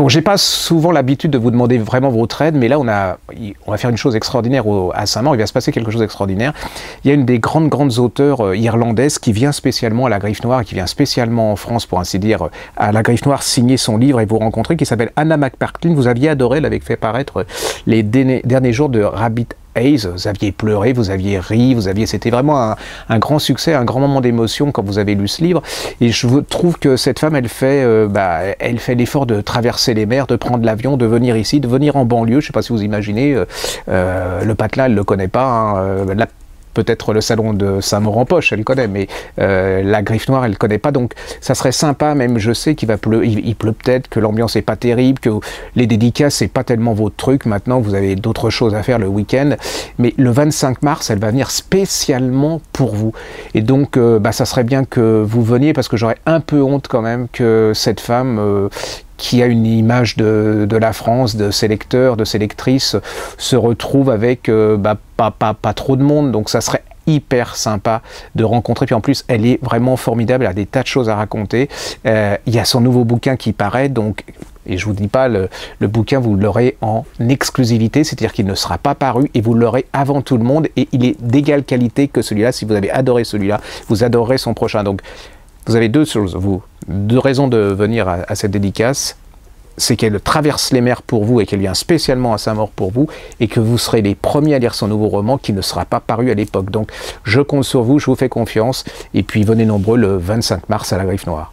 Bon, j'ai pas souvent l'habitude de vous demander vraiment votre aide, mais là, on va faire une chose extraordinaire à Saint-Maur. Il va se passer quelque chose d'extraordinaire. Il y a une des grandes auteurs irlandaises qui vient spécialement à la Griffe Noire, qui vient spécialement en France, pour ainsi dire, à la Griffe Noire, signer son livre et vous rencontrer, qui s'appelle Anna McPartlin. Vous aviez adoré, elle avait fait paraître les derniers jours de Rabbit Haze. Vous aviez pleuré, vous aviez ri, c'était vraiment un grand succès, un grand moment d'émotion quand vous avez lu ce livre. Et je trouve que cette femme, elle fait l'effort de traverser les mers, de prendre l'avion, de venir ici, de venir en banlieue. Je ne sais pas si vous imaginez, le Patelin, elle ne le connaît pas. Hein, peut-être le salon de Saint-Maur en poche, elle connaît, mais la Griffe Noire, elle ne connaît pas. Donc, ça serait sympa, même je sais qu'il il pleut peut-être, que l'ambiance n'est pas terrible, que les dédicaces, c'est pas tellement votre truc. Maintenant, vous avez d'autres choses à faire le week-end. Mais le 25 mars, elle va venir spécialement pour vous. Et donc, ça serait bien que vous veniez, parce que j'aurais un peu honte quand même que cette femme... qui a une image de la France, de ses lecteurs, de ses lectrices, se retrouve avec pas trop de monde. Donc ça serait hyper sympa de rencontrer. Puis en plus, elle est vraiment formidable, elle a des tas de choses à raconter. Il y a son nouveau bouquin qui paraît, donc... Et je vous dis pas, le bouquin, vous l'aurez en exclusivité, c'est-à-dire qu'il ne sera pas paru et vous l'aurez avant tout le monde. Et il est d'égale qualité que celui-là. Si vous avez adoré celui-là, vous adorerez son prochain. Donc, vous avez deux choses, deux raisons de venir à cette dédicace. C'est qu'elle traverse les mers pour vous et qu'elle vient spécialement à Saint-Maur pour vous et que vous serez les premiers à lire son nouveau roman qui ne sera pas paru à l'époque. Donc, je compte sur vous, je vous fais confiance et puis venez nombreux le 25 mars à la Griffe Noire.